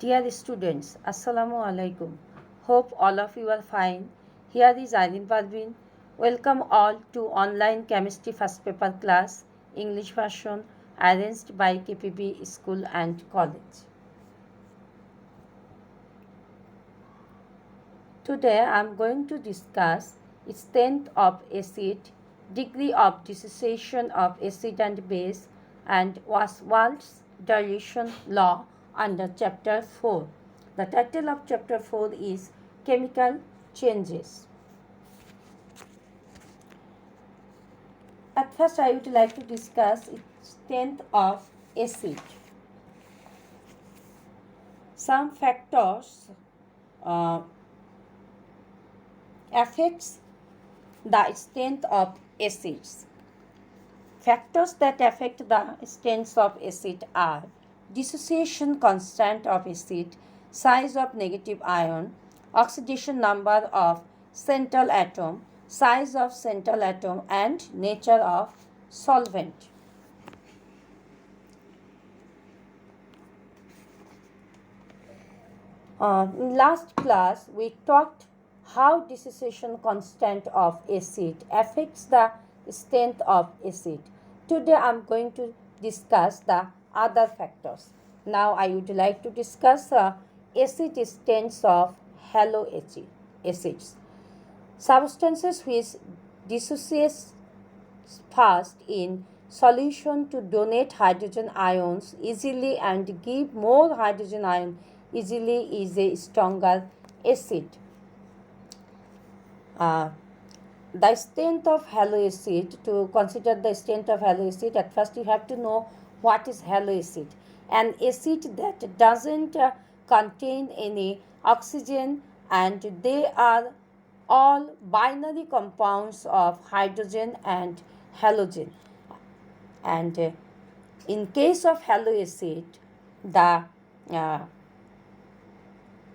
Dear students, Assalamu alaikum. Hope all of you are fine. Here is Aileen Parveen. Welcome all to online chemistry first paper class, English version, arranged by KPB School and College. Today I am going to discuss strength of acid, degree of dissociation of acid and base, and Ostwald's dilution law under chapter 4. The title of chapter 4 is Chemical Changes. At first I would like to discuss strength of acid. Some factors affects the strength of acids. Factors that affect the strength of acid are dissociation constant of acid, size of negative ion, oxidation number of central atom, size of central atom, and nature of solvent. In last class, we talked how dissociation constant of acid affects the strength of acid. Today I am going to discuss the other factors. Now I would like to discuss acid strengths of haloacids. Substances which dissociate fast in solution to donate hydrogen ions easily and give more hydrogen ion easily is a stronger acid. The strength of haloacid, to consider the strength of haloacid, at first you have to know what is haloacid. An acid that doesn't contain any oxygen, and they are all binary compounds of hydrogen and halogen. And in case of haloacid,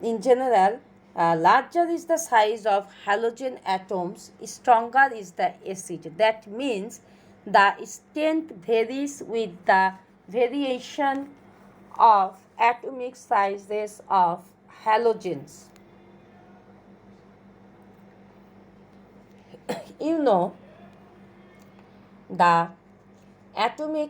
in general, larger is the size of halogen atoms, stronger is the acid. That means the strength varies with the variation of atomic sizes of halogens. You know, the atomic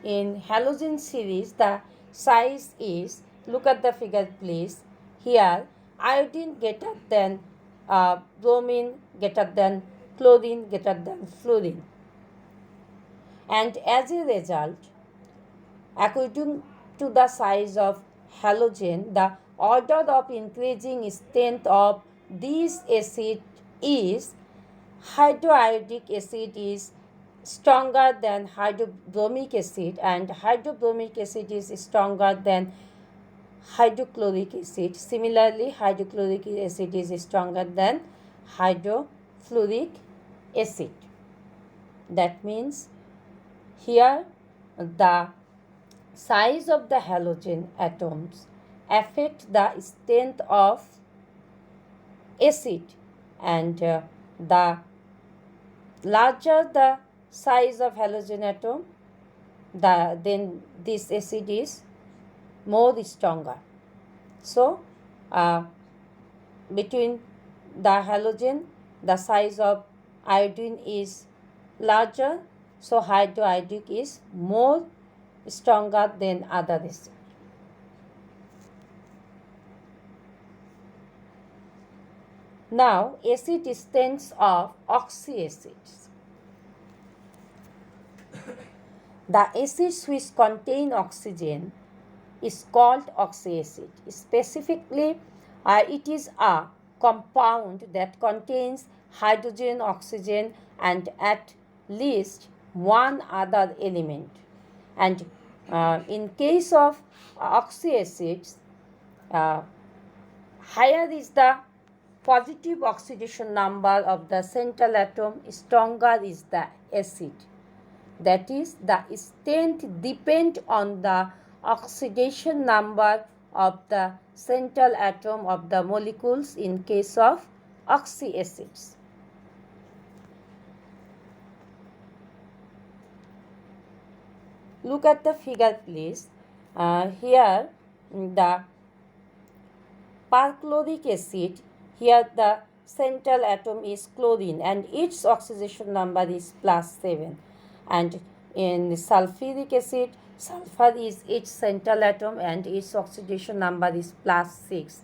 in halogen series, the size is, look at the figure please. Here, iodine greater than bromine, greater than chlorine, greater than fluorine. And as a result, according to the size of halogen, the order of increasing strength of this acid is hydroiodic acid is stronger than hydrobromic acid, and hydrobromic acid is stronger than hydrochloric acid. Similarly, hydrochloric acid is stronger than hydrofluoric acid. That means here the size of the halogen atoms affect the strength of acid, and the larger the size of halogen atom, then this acid is more stronger. So, between the halogen, the size of iodine is larger, so hydroiodic is more stronger than other acid. Now, acid strengths of oxyacids. The acids which contain oxygen is called oxyacid. Specifically, it is a compound that contains hydrogen, oxygen, and at least one other element. And in case of oxyacids, higher is the positive oxidation number of the central atom, stronger is the acid. That is, the strength depends on the oxidation number of the central atom of the molecules in case of oxyacids. Look at the figure please. Here the perchloric acid, here the central atom is chlorine and its oxidation number is +7. And in sulfuric acid, sulfur is its central atom and its oxidation number is +6.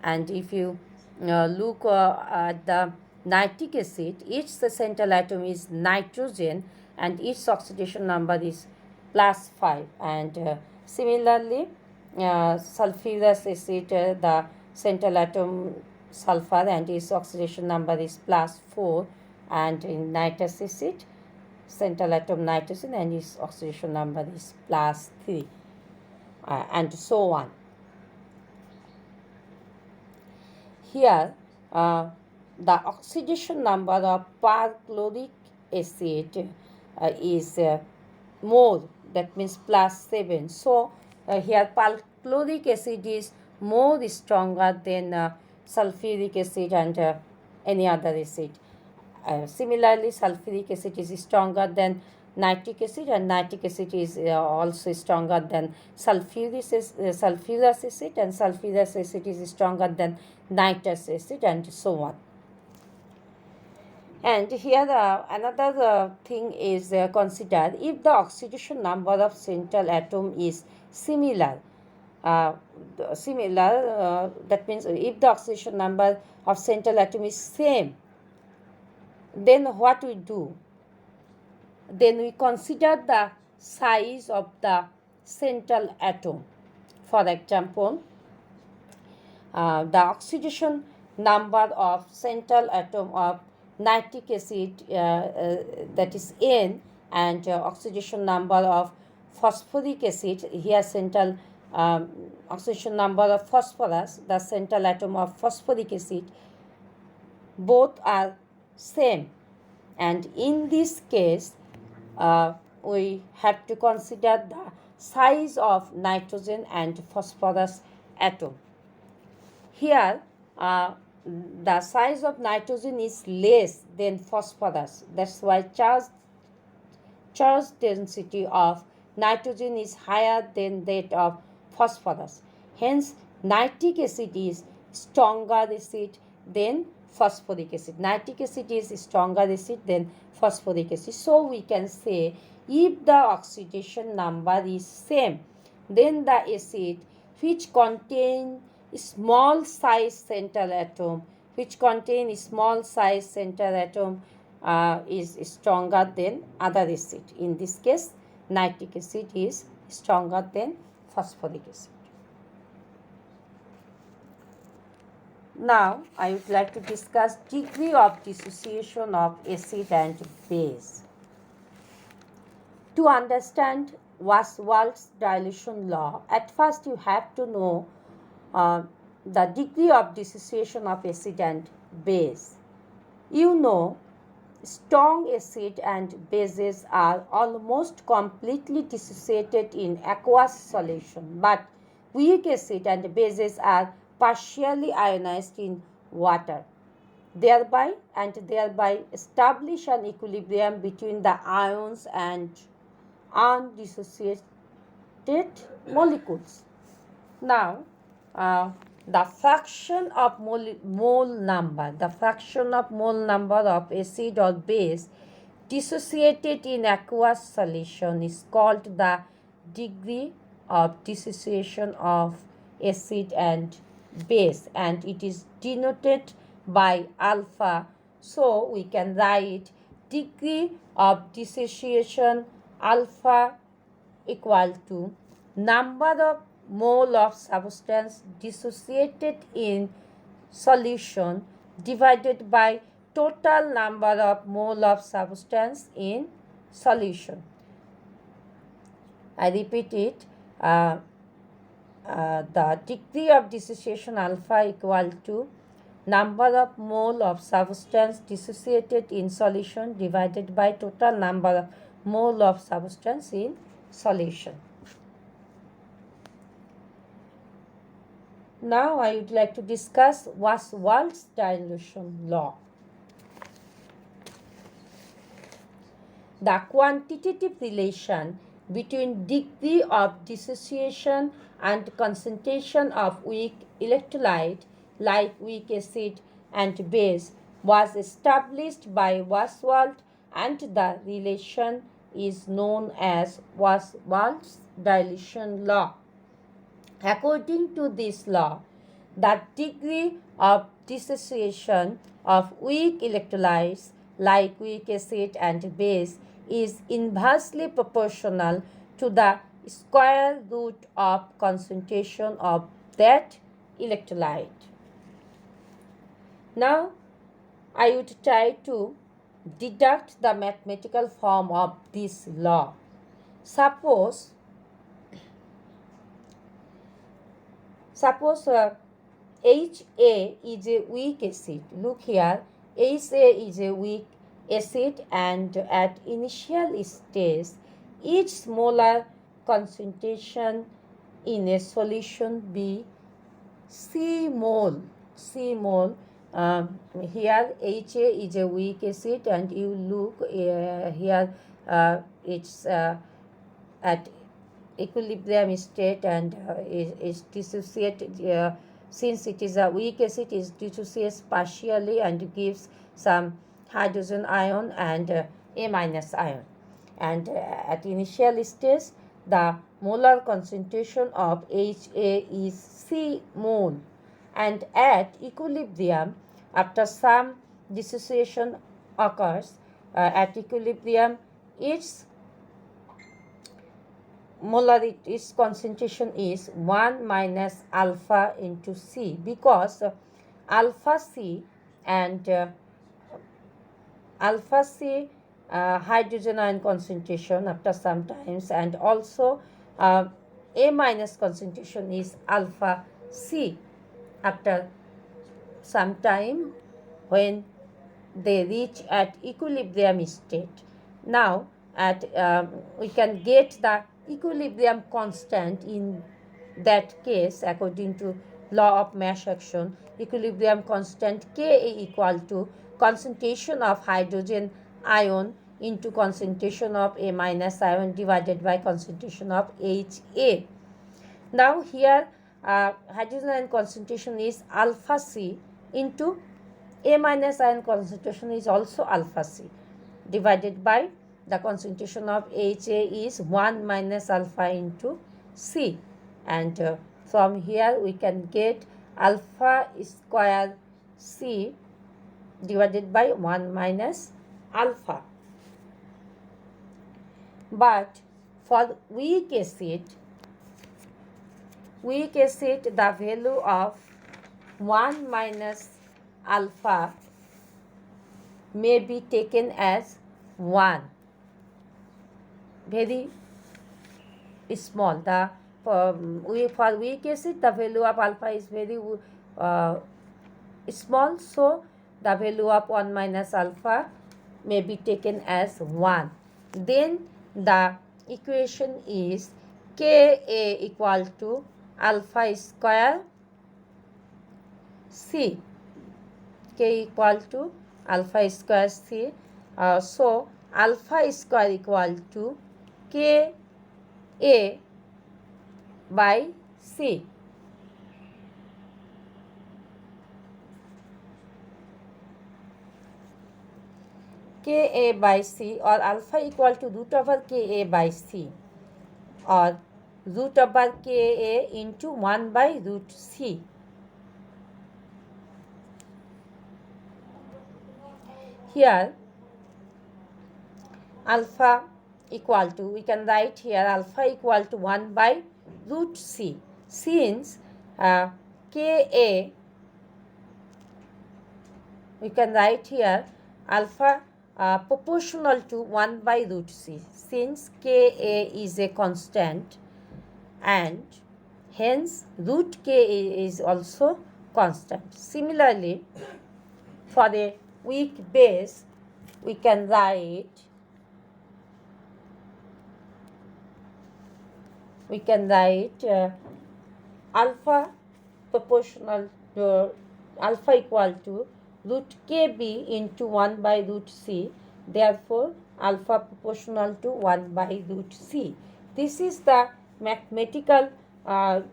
And if you look at the nitric acid, its central atom is nitrogen and its oxidation number is +5. And similarly, sulfurous acid, the central atom sulfur and its oxidation number is +4. And in nitrous acid, central atom nitrogen and its oxidation number is +3, and so on. Here, the oxidation number of perchloric acid is more, that means +7. So, here perchloric acid is more stronger than sulfuric acid and any other acid. Similarly, sulfuric acid is stronger than nitric acid, and nitric acid is also stronger than sulfurous acid, and sulfurous acid is stronger than nitrous acid, and so on. And here another thing is considered: if the oxidation number of central atom is similar, that means if the oxidation number of central atom is same, then what we do? Then we consider the size of the central atom. For example, the oxidation number of central atom of nitric acid, that is N, and oxidation number of phosphoric acid, here central oxidation number of phosphorus, the central atom of phosphoric acid, both are same. And in this case, we have to consider the size of nitrogen and phosphorus atom. Here, the size of nitrogen is less than phosphorus. That's why charge density of nitrogen is higher than that of phosphorus. Hence, nitric acid is stronger acid than phosphoric acid. Nitric acid is stronger acid than phosphoric acid. So we can say, if the oxidation number is same, then the acid which contain small size central atom is stronger than other acid. In this case, nitric acid is stronger than phosphoric acid. Now, I would like to discuss degree of dissociation of acid and base. To understand Ostwald's dilution law, at first you have to know the degree of dissociation of acid and base. You know, strong acid and bases are almost completely dissociated in aqueous solution, but weak acid and bases are partially ionized in water, thereby establish an equilibrium between the ions and undissociated molecules. Now, the fraction of mole number of acid or base dissociated in aqueous solution is called the degree of dissociation of acid and base, and it is denoted by alpha. So we can write degree of dissociation alpha equal to number of mole of substance dissociated in solution divided by total number of mole of substance in solution. I repeat it. The degree of dissociation alpha equal to number of mole of substance dissociated in solution divided by total number of mole of substance in solution. Now I would like to discuss Ostwald's dilution law. The quantitative relation between degree of dissociation and concentration of weak electrolyte like weak acid and base was established by Weiswald, and the relation is known as Weiswald's dilution law. According to this law, the degree of dissociation of weak electrolytes like weak acid and base is inversely proportional to the square root of concentration of that electrolyte. Now, I would try to deduct the mathematical form of this law. Suppose HA is a weak acid. Look here, HA is a weak acid, and at initial stage, each molar concentration in a solution be C mole. Here HA is a weak acid, and you look here it's at equilibrium state and is dissociated. Since it is a weak acid, it dissociates partially and gives some hydrogen ion and A minus ion. And at initial stage, the molar concentration of HA is C mole, and at equilibrium, after some dissociation occurs, at equilibrium, its its concentration is 1 minus alpha into C, because alpha C and alpha C hydrogen ion concentration after some times, and also A minus concentration is alpha C after some time when they reach at equilibrium state. Now we can get the equilibrium constant in that case according to law of mass action. Equilibrium constant Ka equal to concentration of hydrogen ion into concentration of A minus ion divided by concentration of HA. Now here hydrogen ion concentration is alpha C into A minus ion concentration is also alpha C divided by the concentration of HA is 1 minus alpha into C, and from here we can get alpha square C divided by 1 minus alpha. But for weak acid, the value of 1 minus alpha may be taken as 1. Very small. For weak acid, the value of alpha is very small, so the value of 1 minus alpha may be taken as 1. Then the equation is Ka equal to alpha square C. K equal to alpha square C. So alpha square equal to Ka by C. Ka by C, or alpha equal to root over Ka by C, or root over Ka into 1 by root C. Here alpha equal to, we can write here alpha equal to 1 by root C, since Ka, we can write here alpha proportional to 1 by root C, since Ka is a constant and hence root Ka is also constant. Similarly, for a weak base, we can write alpha proportional to alpha equal to root Kb into 1 by root C. Therefore, alpha proportional to 1 by root C. This is the mathematical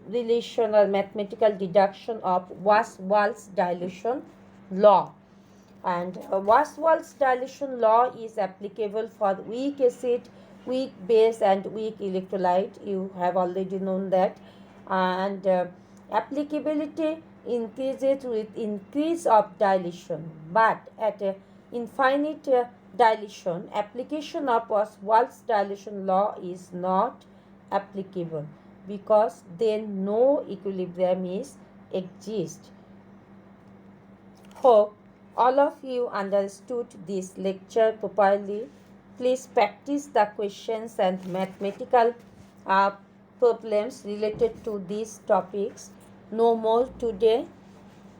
relation or mathematical deduction of Wasswall's dilution law. And Wasswall's dilution law is applicable for weak acid, weak base and weak electrolyte. You have already known that. And applicability increases with increase of dilution, but at infinite dilution, application of Wasswall's dilution law is not applicable, because then no equilibrium is exist. Hope all of you understood this lecture properly. Please practice the questions and mathematical uh, problems related to these topics. No more today.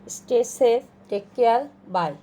Stay safe. Take care. Bye.